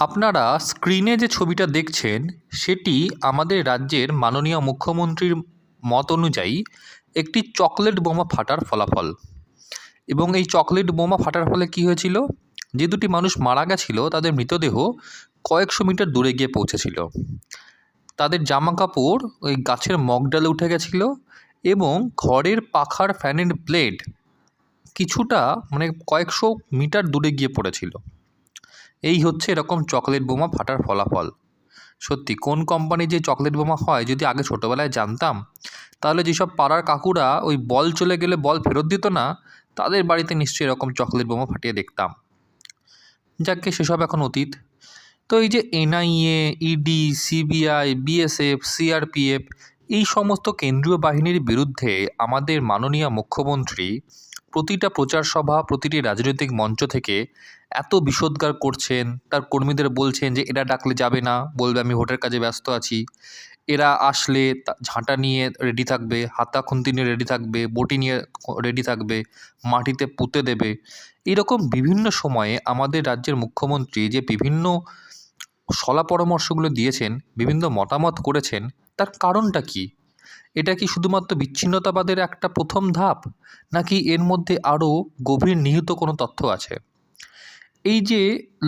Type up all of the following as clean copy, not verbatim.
আপনারা স্ক্রিনে যে ছবিটা দেখছেন সেটি আমাদের রাজ্যের মাননীয় মুখ্যমন্ত্রীর মত অনুযায়ী একটি চকলেট বোমা ফাটার ফলাফল। এবং এই চকলেট বোমা ফাটার ফলে কী হয়েছিল, যে দুটি মানুষ মারা গেছিল তাদের মৃতদেহ কয়েকশো মিটার দূরে গিয়ে পৌঁছেছিল। তাদের জামা কাপড় ওই গাছের মগডালে উঠে গেছিল এবং ঘরের পাখার ফ্যানের ব্লেড কিছুটা কয়েকশো মিটার দূরে গিয়ে পড়েছিল। এই হচ্ছে এরকম চকলেট বোমা ফাটার ফলাফল। সত্যি কোন কোম্পানির যে চকলেট বোমা হয় যদি আগে ছোটোবেলায় জানতাম, তাহলে যেসব পাড়ার কাকুরা ওই বল চলে গেলে বল ফেরত দিত না, তাদের বাড়িতে নিশ্চয়ই এরকম চকলেট বোমা ফাটিয়ে দেখতাম। যাকে সেসব এখন অতীত। তো এই যে NIA, ED, CBI, BSF, CRPF এই সমস্ত কেন্দ্রীয় বাহিনীর বিরুদ্ধে আমাদের মাননীয় মুখ্যমন্ত্রী প্রতিটা প্রচার সভা, প্রতিটি রাজনৈতিক মঞ্চ থেকে এত বিষোদ্গার করছেন, তার কর্মীদের বলছেন যে এরা ডাকলে যাবে না, বলবে আমি ভোটের কাজে ব্যস্ত আছি, এরা আসলে ঝাঁটা নিয়ে রেডি থাকবে, হাতা খুন্তি নিয়ে রেডি থাকবে, বটি নিয়ে রেডি থাকবে, মাটিতে পুঁতে দেবে। এরকম বিভিন্ন সময়ে আমাদের রাজ্যের মুখ্যমন্ত্রী যে বিভিন্ন শলা পরামর্শগুলো দিয়েছেন, বিভিন্ন মতামত করেছেন, তার কারণটা কী? এটা কি শুধুমাত্র বিচ্ছিন্নতাবাদের একটা প্রথম ধাপ, নাকি এর মধ্যে আরও গভীর নিহিত কোনো তথ্য আছে? এই যে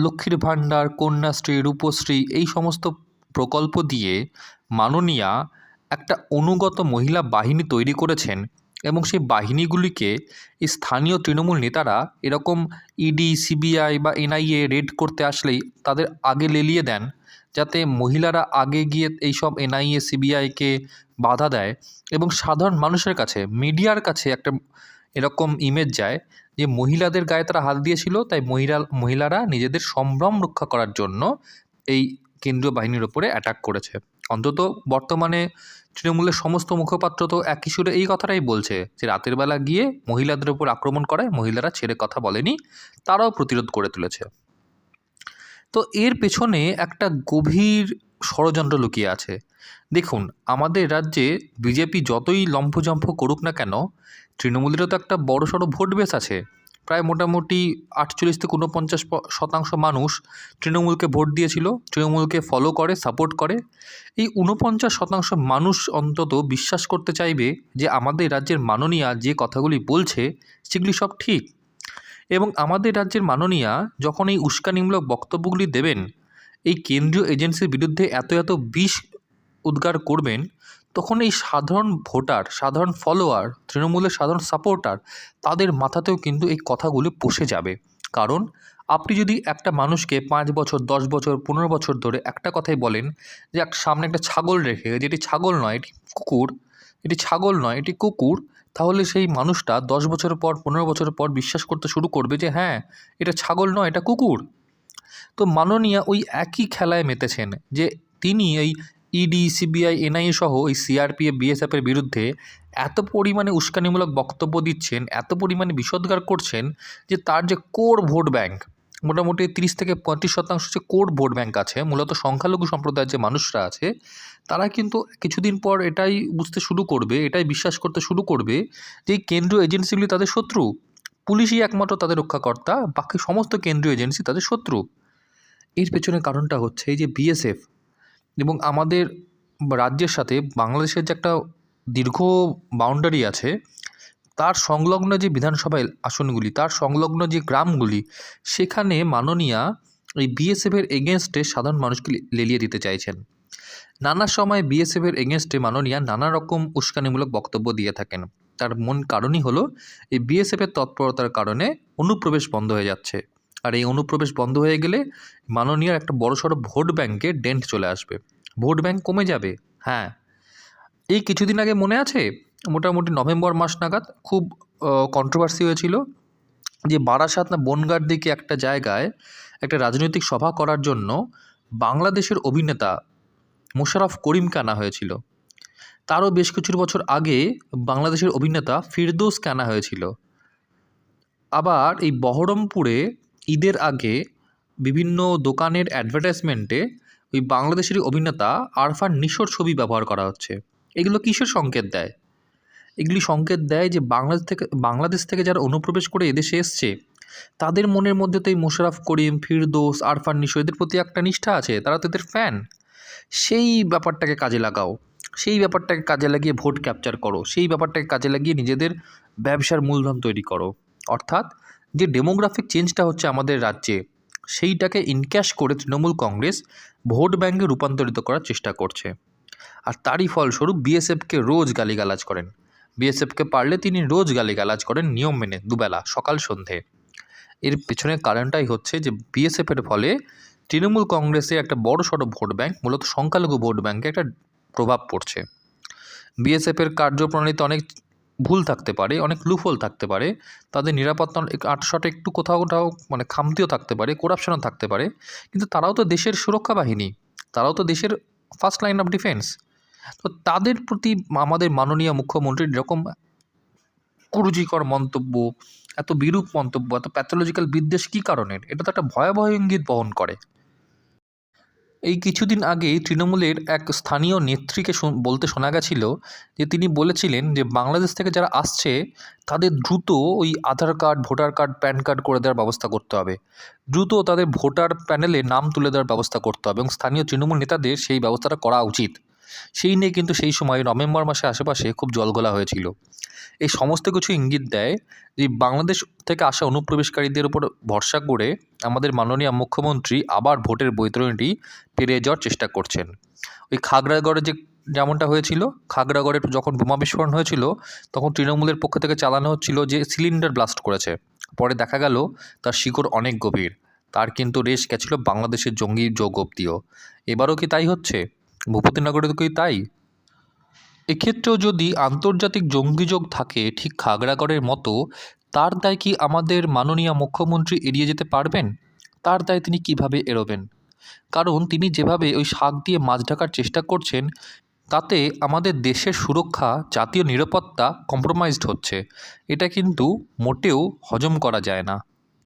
লক্ষ্মীর ভাণ্ডার, কন্যাশ্রী, রূপশ্রী এই সমস্ত প্রকল্প দিয়ে মাননীয়া একটা অনুগত মহিলা বাহিনী তৈরি করেছেন এবং সেই বাহিনীগুলিকে এই স্থানীয় তৃণমূল নেতারা এরকম ইডি, সিবিআই বা এনআইএ রেড করতে আসলেই তাদের আগে লেলিয়ে দেন, যাতে মহিলারা আগে গিয়ে এইসব এনআইএ, সিবিআইকে বাধা দেয় এবং সাধারণ মানুষের কাছে, মিডিয়ার কাছে একটা এরকম ইমেজ যায় যে মহিলাদের গায়ে তারা হাত দিয়েছিল, তাই মহিলারা নিজেদের সম্ভ্রম রক্ষা করার জন্য এই কেন্দ্রীয় বাহিনীর ওপরে অ্যাটাক করেছে। অন্তত বর্তমানে তৃণমূলের সমস্ত মুখপাত্র তো একই সুরে এই কথাটাই বলছে যে রাতের বেলা গিয়ে মহিলাদের উপর আক্রমণ করায় মহিলারা ছেড়ে কথা বলেনি, তারাও প্রতিরোধ করে তুলেছে। তো এর পেছনে একটা গভীর ষড়যন্ত্র লুকিয়ে আছে। দেখুন, আমাদের রাজ্যে বিজেপি যতই লম্ফঝম্ফ করুক না কেন, তৃণমূলেরও তো একটা বড়সড় ভোট বেস আছে। প্রায় মোটামুটি 48 থেকে 49% মানুষ তৃণমূলকে ভোট দিয়েছিল, তৃণমূলকে ফলো করে, সাপোর্ট করে। এই 49% মানুষ অন্তত বিশ্বাস করতে চাইবে যে আমাদের রাজ্যের মাননীয়া যে কথাগুলি বলছে সেগুলি সব ঠিক। এবং আমাদের রাজ্যের মাননীয়া যখন এই উস্কানিমূলক বক্তব্যগুলি দেবেন, এই কেন্দ্রীয় এজেন্সির বিরুদ্ধে এত বিষ উদ্গার করবেন, তখন এই সাধারণ ভোটার, সাধারণ ফলোয়ার, তৃণমূলের সাধারণ সাপোর্টার, তাদের মাথাতেও কিন্তু এই কথাগুলি পৌঁছে যাবে। কারণ আপনি যদি একটা মানুষকে 5 বছর, 10 বছর, 15 বছর ধরে একটা কথাই বলেন যে সামনে একটা ছাগল রেখে, যে এটি ছাগল নয়, এটি কুকুর, এটি ছাগল নয়, এটি কুকুর, তাহলে সেই মানুষটা 10 বছর পর, 15 বছর পর বিশ্বাস করতে শুরু করবে যে হ্যাঁ, এটা ছাগল নয়, এটা কুকুর। তো মাননীয়া ওই একই খেলায় মেতেছেন যে তিনি এই ইডি, সিবিআই, এনআইএ সহ এই সিআরপিএফ, বিএসএফের বিরুদ্ধে এত পরিমাণে উস্কানিমূলক বক্তব্য দিচ্ছেন, এত পরিমাণে বিষোদ্গার করছেন যে তার যে কোর ভোট ব্যাংক, মোটামুটি 30 থেকে 35% যে কোর ভোট ব্যাংক আছে, মূলত সংখ্যালঘু সম্প্রদায়ের যে মানুষরা আছে, তারা কিন্তু কিছুদিন পর এটাই বুঝতে শুরু করবে, এটাই বিশ্বাস করতে শুরু করবে যে এই কেন্দ্রীয় এজেন্সিগুলি তাদের শত্রু। পুলিশই একমাত্র তাদের রক্ষাকর্তা, বাকি সমস্ত কেন্দ্রীয় এজেন্সি তাদের শত্রু। এর পেছনে কারণটা হচ্ছে এই যে বিএসএফ এবং আমাদের রাজ্যের সাথে বাংলাদেশের যে একটা দীর্ঘ বাউন্ডারি আছে, তার সংলগ্ন যে বিধানসভা আসনগুলি, তার সংলগ্ন যে গ্রামগুলি, সেখানে মাননীয়া এই বিএসএফের এগেনস্টে সাধারণ মানুষকে লেলিয়ে দিতে চাইছেন। নানা সময় বিএসএফের এগেনস্টে মাননীয়া নানা রকম উস্কানিমূলক বক্তব্য দিয়ে থাকেন। তার মূল কারণই হলো এই বিএসএফের তৎপরতার কারণে অনুপ্রবেশ বন্ধ হয়ে যাচ্ছে, আর এই অনুপ্রবেশ বন্ধ হয়ে গেলে মাননীয়ার একটা বড়সড় ভোট ব্যাংকে ডেন্ট চলে আসবে, ভোট ব্যাংক কমে যাবে। হ্যাঁ, এই কিছুদিন আগে মনে আছে, মোটামুটি নভেম্বর মাস নাগাদ খুব কন্ট্রোভার্সি হয়েছিল যে বারাসাত না বনগাঁর দিকে একটা জায়গায় একটা রাজনৈতিক সভা করার জন্য বাংলাদেশের অভিনেতা মোশাররফ করিমকে আনা হয়েছিল। তারও বেশ কিছু বছর আগে বাংলাদেশের অভিনেতা ফিরদৌসকে আনা হয়েছিল। আবার এই বহরমপুরে ঈদের আগে বিভিন্ন দোকানের অ্যাডভার্টাইজমেন্টে ওই বাংলাদেশেরই অভিনেতা আরফান নিশোর ছবি ব্যবহার করা হচ্ছে। এগুলো কিসের সংকেত দেয়? এগুলি সংকেত দেয় যে বাংলাদেশ থেকে যারা অনুপ্রবেশ করে এদেশে এসছে, তাদের মনের মধ্যে তো এই মোশাররফ করিম, ফিরদৌস, আরফান নিশো এদের প্রতি একটা নিষ্ঠা আছে, তারা তো এদের ফ্যান। সেই ব্যাপারটাকে কাজে লাগাও, সেই ব্যাপারটাকে কাজে লাগিয়ে ভোট ক্যাপচার করো, সেই ব্যাপারটাকে কাজে লাগিয়ে নিজেদের ব্যবসার মূলধন তৈরি করো। অর্থাৎ যে ডেমোগ্রাফিক চেঞ্জটা হচ্ছে আমাদের রাজ্যে, সেইটাকে ইনক্যাশ করে তৃণমূল কংগ্রেস ভোট ব্যাঙ্কে রূপান্তরিত করার চেষ্টা করছে। আর তারই ফলস্বরূপ বিএসএফকে রোজ গালিগালাজ করেন। বিএসএফকে পারলে তিনি রোজ গালিগালাজ করেন নিয়ম মেনে, দুবেলা, সকাল সন্ধে। এর পেছনের কারণটাই হচ্ছে যে বিএসএফের ফলে তৃণমূল কংগ্রেসে একটা বড় সড়ো ভোট ব্যাঙ্ক, মূলত সংখ্যালঘু ভোট ব্যাঙ্কে একটা প্রভাব পড়ছে। বিএসএফের কার্যপ্রণালীতে অনেক ভুল থাকতে পারে, অনেক লুফল থাকতে পারে, তাদের নিরাপত্তা আটশোটা একটু কোথাও কোথাও মানে খামতিও থাকতে পারে, করাপশনও থাকতে পারে, কিন্তু তারাও তো দেশের সুরক্ষা বাহিনী, তারাও তো দেশের ফার্স্ট লাইন অফ ডিফেন্স। তো তাদের প্রতি আমাদের মাননীয় মুখ্যমন্ত্রীর এরকম কুরুচিকর মন্তব্য, এত বিরূপ মন্তব্য, এত প্যাথোলজিক্যাল বিদ্বেষ কী কারণের? এটা তো একটা ভয়াবহ ইঙ্গিত বহন করে। এই কিছুদিন আগেই তৃণমূলের এক স্থানীয় নেত্রীকে বলতে শোনা গেছিল যে তিনি বলেছিলেন যে বাংলাদেশ থেকে যারা আসছে তাদের দ্রুত ওই Aadhaar card, voter card, PAN card করে দেওয়ার ব্যবস্থা করতে হবে, দ্রুত তাদের ভোটার প্যানেলে নাম তুলে দেওয়ার ব্যবস্থা করতে হবে, এবং স্থানীয় তৃণমূল নেতাদের সেই ব্যবস্থাটা করা উচিত। সেই নিয়ে কিন্তু সেই সময় নভেম্বর মাসের আশেপাশে খুব জলঘোলা হয়েছিল। এই সমস্ত কিছু ইঙ্গিত দেয় যে বাংলাদেশ থেকে আসা অনুপ্রবেশকারীদের উপর ভরসা করে আমাদের মাননীয় মুখ্যমন্ত্রী আবার ভোটের বৈতরণীটি পেরিয়ে যাওয়ার চেষ্টা করছেন। ওই খাগড়াগড়ে যেমনটা হয়েছিল, খাগড়াগড়ে যখন বোমা বিস্ফোরণ হয়েছিল তখন তৃণমূলের পক্ষ থেকে চালানো হচ্ছিল যে সিলিন্ডার ব্লাস্ট করেছে, পরে দেখা গেল তার শিকড় অনেক গভীর, তার কিন্তু রেশ গেছিল বাংলাদেশের জঙ্গি যোগ অব্দিও। এবারও কি তাই হচ্ছে? ভূপতিনগরে তো কি তাই? এক্ষেত্রেও যদি আন্তর্জাতিক জঙ্গিযোগ থাকে ঠিক খাগড়াগড়ের মতো, তার দায় কি আমাদের মাননীয় মুখ্যমন্ত্রী এড়িয়ে যেতে পারবেন? তার দায় তিনি কিভাবে এড়োবেন? কারণ তিনি যেভাবে ওই শাক দিয়ে মাছ ঢাকার চেষ্টা করছেন, তাতে আমাদের দেশের সুরক্ষা, জাতীয় নিরাপত্তা কম্প্রোমাইজড হচ্ছে। এটা কিন্তু মোটেও হজম করা যায় না।